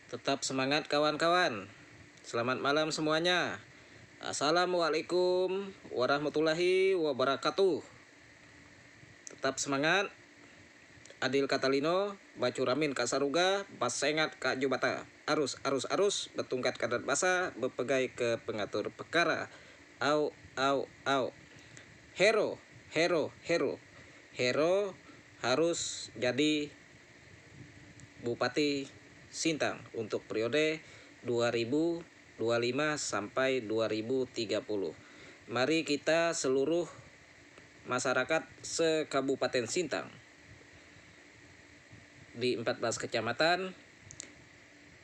Tetap semangat kawan-kawan. Selamat malam semuanya. Assalamualaikum warahmatullahi wabarakatuh. Tetap semangat. Adil Katalino, Bacuramin Kasaruga, Basengat Kak Jubata. Arus, betungkat kadat basa, bepegai ke pengatur perkara. Au. Hero harus jadi Bupati Sintang untuk periode 2025 sampai 2030. Mari kita seluruh masyarakat se-Kabupaten Sintang di 14 kecamatan,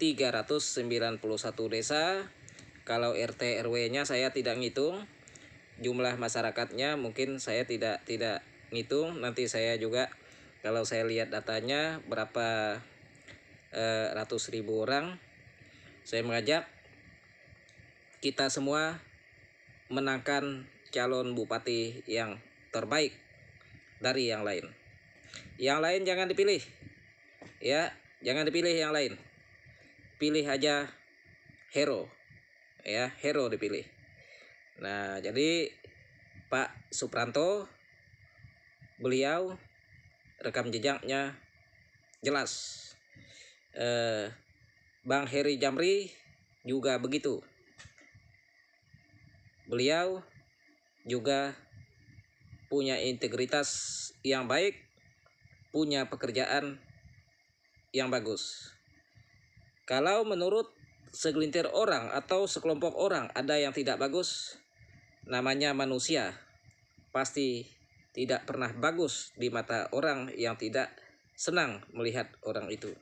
391 desa. Kalau RT RW-nya saya tidak ngitung, jumlah masyarakatnya mungkin saya tidak ngitung. Nanti saya juga kalau saya lihat datanya berapa ratus ribu orang. Saya mengajak kita semua menangkan calon bupati yang terbaik dari yang lain. Yang lain jangan dipilih, ya, jangan dipilih yang lain. Pilih aja hero, ya, hero dipilih. Nah, jadi Pak Supranto, beliau rekam jejaknya jelas. Bang Heri Jamri juga begitu. Beliau juga punya integritas yang baik, punya pekerjaan yang bagus. Kalau menurut segelintir orang atau sekelompok orang ada yang tidak bagus, namanya manusia, pasti tidak pernah bagus di mata orang yang tidak senang melihat orang itu.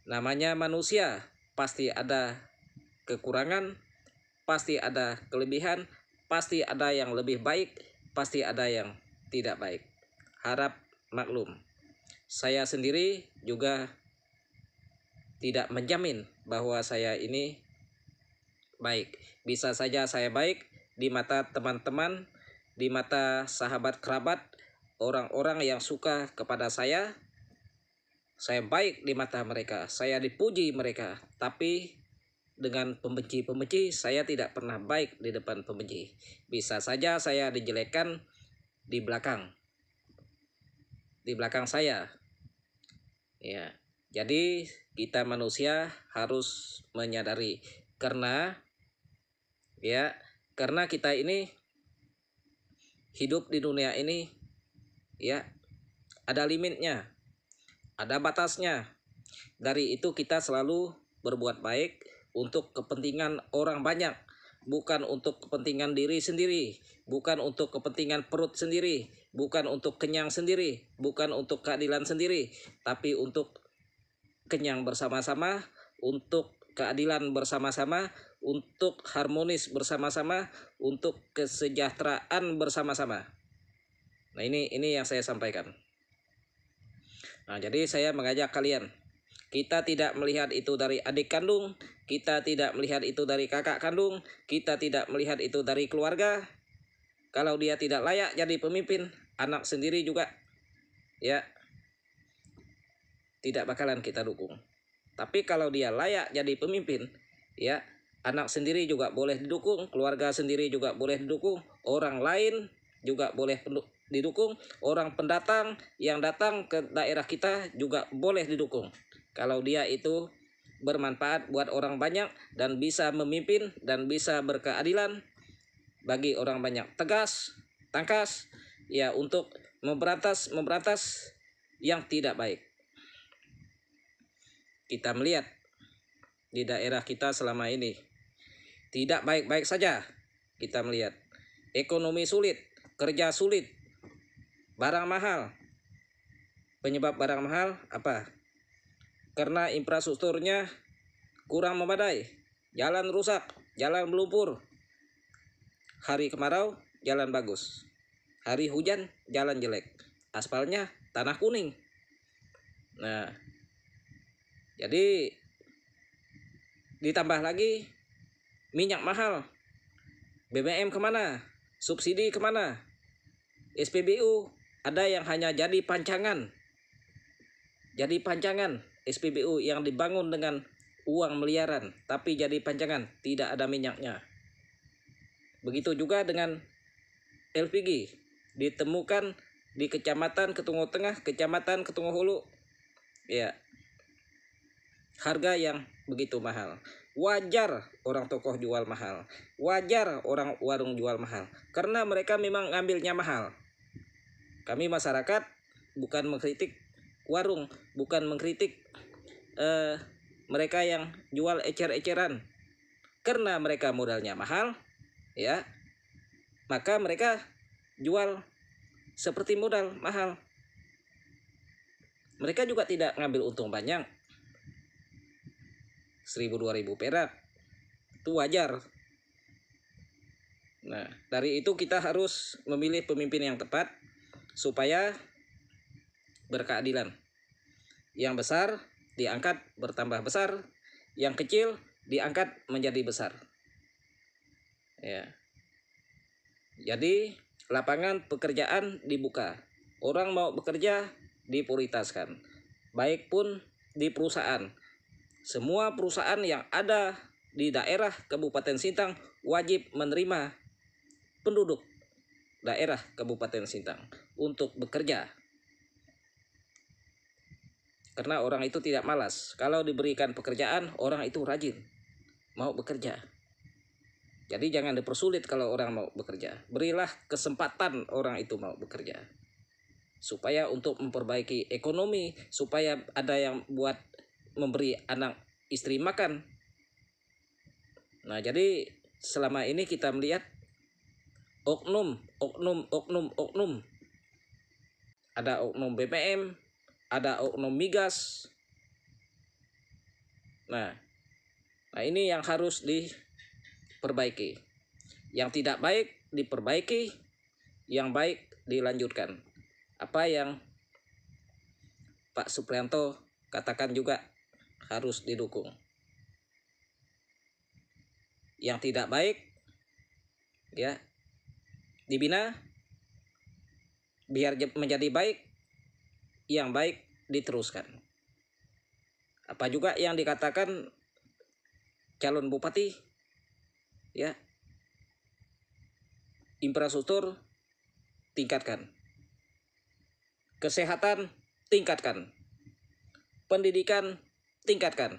Namanya manusia, pasti ada kekurangan, pasti ada kelebihan, pasti ada yang lebih baik, pasti ada yang tidak baik. Harap maklum. Saya sendiri juga tidak menjamin bahwa saya ini baik. Bisa saja saya baik di mata teman-teman, di mata sahabat kerabat, orang-orang yang suka kepada saya baik di mata mereka, saya dipuji mereka. Tapi dengan pembenci-pembenci, saya tidak pernah baik di depan pembenci. Bisa saja saya dijelekkan di belakang saya. Ya, jadi kita manusia harus menyadari karena kita ini hidup di dunia ini, ya, ada limitnya, ada batasnya. Dari itu kita selalu berbuat baik untuk kepentingan orang banyak, bukan untuk kepentingan diri sendiri, bukan untuk kepentingan perut sendiri, bukan untuk kenyang sendiri, bukan untuk keadilan sendiri, tapi untuk kenyang bersama-sama, untuk keadilan bersama-sama, untuk harmonis bersama-sama, untuk kesejahteraan bersama-sama. Nah, ini yang saya sampaikan. Nah, jadi saya mengajak kalian, kita tidak melihat itu dari adik kandung, kita tidak melihat itu dari kakak kandung, kita tidak melihat itu dari keluarga. Kalau dia tidak layak jadi pemimpin, anak sendiri juga, ya, tidak bakalan kita dukung. Tapi kalau dia layak jadi pemimpin, ya, anak sendiri juga boleh didukung, keluarga sendiri juga boleh didukung, orang lain juga boleh didukung, orang pendatang yang datang ke daerah kita juga boleh didukung. Kalau dia itu bermanfaat buat orang banyak dan bisa memimpin dan bisa berkeadilan bagi orang banyak, tegas, tangkas, ya, untuk memberantas yang tidak baik. Kita melihat di daerah kita selama ini tidak baik-baik saja. Kita melihat ekonomi sulit, kerja sulit, barang mahal. Penyebab barang mahal apa? Karena infrastrukturnya kurang memadai, jalan rusak, jalan melumpur. Hari kemarau jalan bagus, hari hujan jalan jelek, aspalnya tanah kuning. Nah, jadi ditambah lagi minyak mahal, BBM kemana, subsidi kemana, SPBU ada yang hanya jadi pancangan, SPBU yang dibangun dengan uang miliaran tapi jadi panjangan, tidak ada minyaknya. Begitu juga dengan LPG, ditemukan di Kecamatan Ketungo Tengah, Kecamatan Ketungo Hulu, ya, harga yang begitu mahal. Wajar orang tokoh jual mahal, wajar orang warung jual mahal, karena mereka memang ngambilnya mahal. Kami masyarakat bukan mengkritik warung, bukan mengkritik mereka yang jual ecer-eceran, karena mereka modalnya mahal, ya, maka mereka jual seperti modal mahal. Mereka juga tidak ngambil untung banyak, 1.000-2.000 perak, itu wajar. Nah, dari itu kita harus memilih pemimpin yang tepat supaya berkeadilan. Yang besar diangkat bertambah besar, yang kecil diangkat menjadi besar. Ya. Jadi lapangan pekerjaan dibuka, orang mau bekerja diprioritaskan, baik pun di perusahaan. Semua perusahaan yang ada di daerah Kabupaten Sintang wajib menerima penduduk daerah Kabupaten Sintang untuk bekerja. Karena orang itu tidak malas. Kalau diberikan pekerjaan, orang itu rajin, mau bekerja. Jadi jangan dipersulit kalau orang mau bekerja. Berilah kesempatan orang itu mau bekerja. Supaya untuk memperbaiki ekonomi, supaya ada yang buat memberi anak istri makan. Nah, jadi selama ini kita melihat oknum. Ada oknum BBM, ada oknum migas. Nah ini yang harus diperbaiki. Yang tidak baik diperbaiki, yang baik dilanjutkan. Apa yang Pak Suprianto katakan juga harus didukung. Yang tidak baik, ya, dibina biar menjadi baik, yang baik diteruskan. Apa juga yang dikatakan calon bupati, ya, infrastruktur tingkatkan, kesehatan tingkatkan, pendidikan tingkatkan.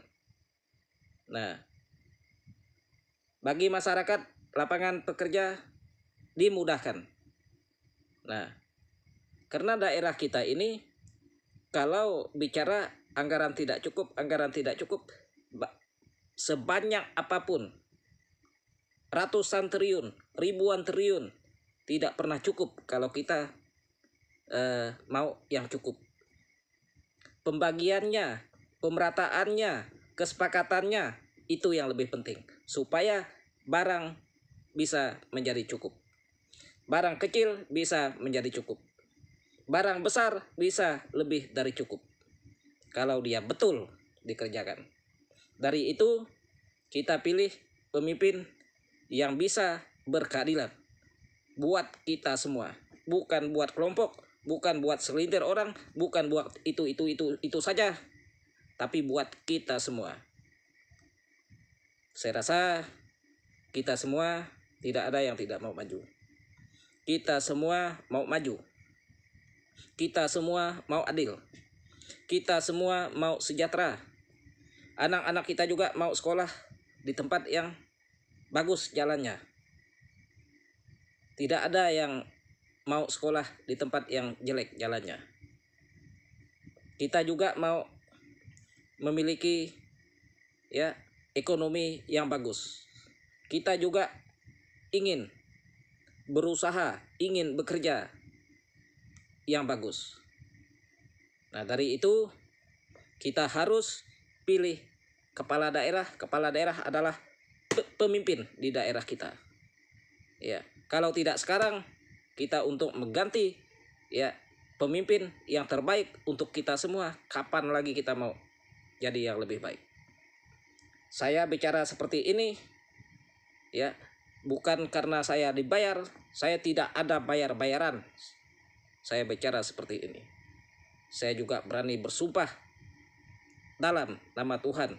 Nah, bagi masyarakat lapangan pekerja dimudahkan. Nah, karena daerah kita ini kalau bicara anggaran tidak cukup, sebanyak apapun, ratusan triliun, ribuan triliun, tidak pernah cukup kalau kita mau yang cukup. Pembagiannya, pemerataannya, kesepakatannya, itu yang lebih penting. Supaya barang bisa menjadi cukup. Barang kecil bisa menjadi cukup. Barang besar bisa lebih dari cukup. Kalau dia betul dikerjakan. Dari itu kita pilih pemimpin yang bisa berkeadilan. Buat kita semua. Bukan buat kelompok, bukan buat segelintir orang, bukan buat itu saja. Tapi buat kita semua. Saya rasa kita semua tidak ada yang tidak mau maju. Kita semua mau maju. Kita semua mau adil. Kita semua mau sejahtera. Anak-anak kita juga mau sekolah di tempat yang bagus jalannya. Tidak ada yang mau sekolah di tempat yang jelek jalannya. Kita juga mau memiliki, ya, ekonomi yang bagus. Kita juga ingin berusaha, ingin bekerja yang bagus. Nah, dari itu kita harus pilih kepala daerah. Kepala daerah adalah pemimpin di daerah kita. Ya, kalau tidak sekarang, kita untuk mengganti, ya, pemimpin yang terbaik untuk kita semua. Kapan lagi kita mau jadi yang lebih baik? Saya bicara seperti ini, ya, bukan karena saya dibayar. Saya tidak ada bayar-bayaran. Saya bicara seperti ini. Saya juga berani bersumpah dalam nama Tuhan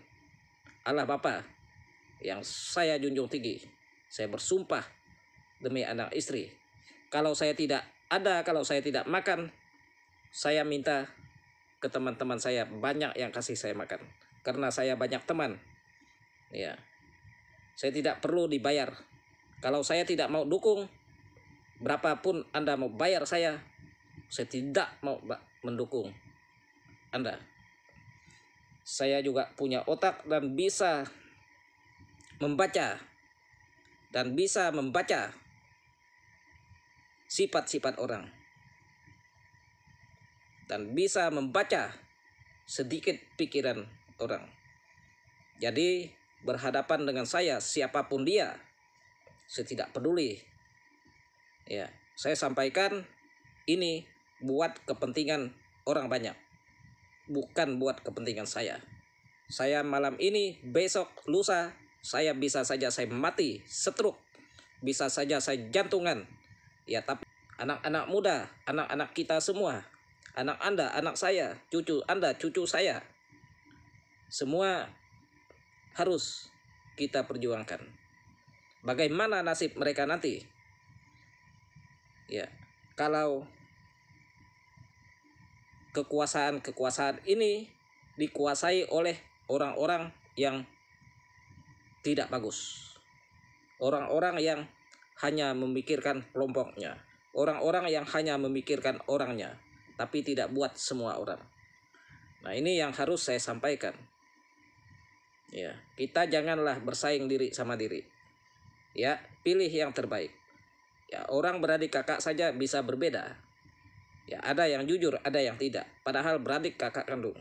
Allah Bapa yang saya junjung tinggi, saya bersumpah demi anak istri, kalau saya tidak ada, kalau saya tidak makan, saya minta ke teman-teman saya banyak yang kasih saya makan, karena saya banyak teman. Ya, saya tidak perlu dibayar. Kalau saya tidak mau dukung, berapapun Anda mau bayar saya tidak mau mendukung Anda. Saya juga punya otak dan bisa membaca sifat-sifat orang, dan bisa membaca sedikit pikiran orang. Jadi berhadapan dengan saya siapapun dia, saya tidak peduli. Ya, saya sampaikan ini buat kepentingan orang banyak, bukan buat kepentingan saya. Saya malam ini, besok, lusa, saya bisa saja saya mati stroke, bisa saja saya jantungan. Ya, tapi anak-anak muda, anak-anak kita semua, anak Anda, anak saya, cucu Anda, cucu saya, semua harus kita perjuangkan. Bagaimana nasib mereka nanti? Ya, kalau kekuasaan ini dikuasai oleh orang-orang yang tidak bagus, orang-orang yang hanya memikirkan kelompoknya, orang-orang yang hanya memikirkan orangnya, tapi tidak buat semua orang. Nah, ini yang harus saya sampaikan. Ya, kita janganlah bersaing diri sama diri. Ya, pilih yang terbaik. Ya, orang beradik kakak saja bisa berbeda. Ya, ada yang jujur, ada yang tidak. Padahal beradik kakak kandung.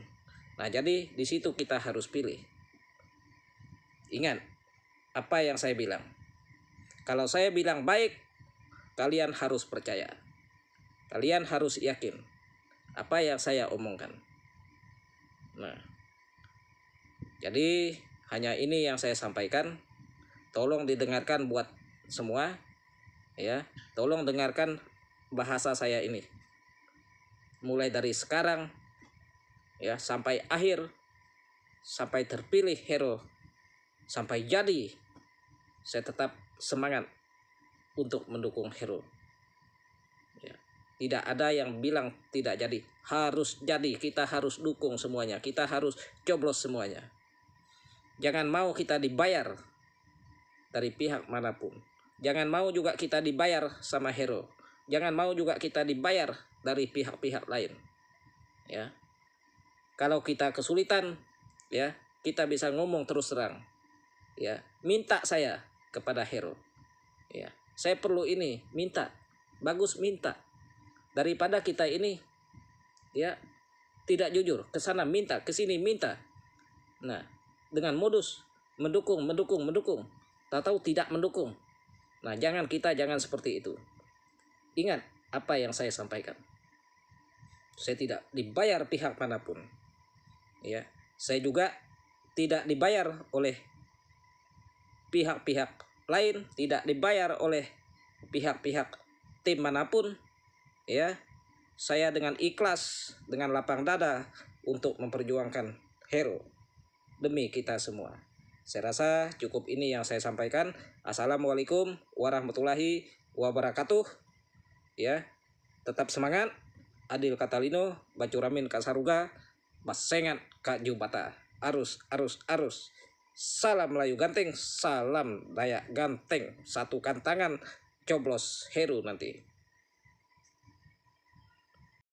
Nah, jadi di situ kita harus pilih. Ingat apa yang saya bilang. Kalau saya bilang baik, kalian harus percaya. Kalian harus yakin apa yang saya omongkan. Nah, jadi hanya ini yang saya sampaikan. Tolong didengarkan buat semua. Ya, tolong dengarkan bahasa saya ini. Mulai dari sekarang ya sampai akhir, sampai terpilih hero, sampai jadi, saya tetap semangat untuk mendukung hero. Ya, tidak ada yang bilang tidak jadi, harus jadi. Kita harus dukung semuanya, kita harus coblos semuanya. Jangan mau kita dibayar dari pihak manapun. Jangan mau juga kita dibayar sama hero. Jangan mau juga kita dibayar dari pihak-pihak lain. Ya, kalau kita kesulitan, ya kita bisa ngomong terus terang. Ya, minta saya kepada hero. Ya, saya perlu ini, minta. Bagus minta. Daripada kita ini, ya tidak jujur, ke sana minta, ke sini minta. Nah, dengan modus mendukung, tahu tidak mendukung. Nah, jangan seperti itu. Ingat apa yang saya sampaikan. Saya tidak dibayar pihak manapun. Ya, saya juga tidak dibayar oleh pihak-pihak lain, tidak dibayar oleh pihak-pihak tim manapun. Ya, saya dengan ikhlas, dengan lapang dada untuk memperjuangkan hero demi kita semua. Saya rasa cukup ini yang saya sampaikan. Assalamualaikum warahmatullahi wabarakatuh. Ya, tetap semangat. Adil Katalino, Bacuramin Kasaruga, Basengat Kak Jubata. Arus. Salam Melayu Ganteng, salam Dayak Ganteng. Satukan tangan, coblos hero nanti.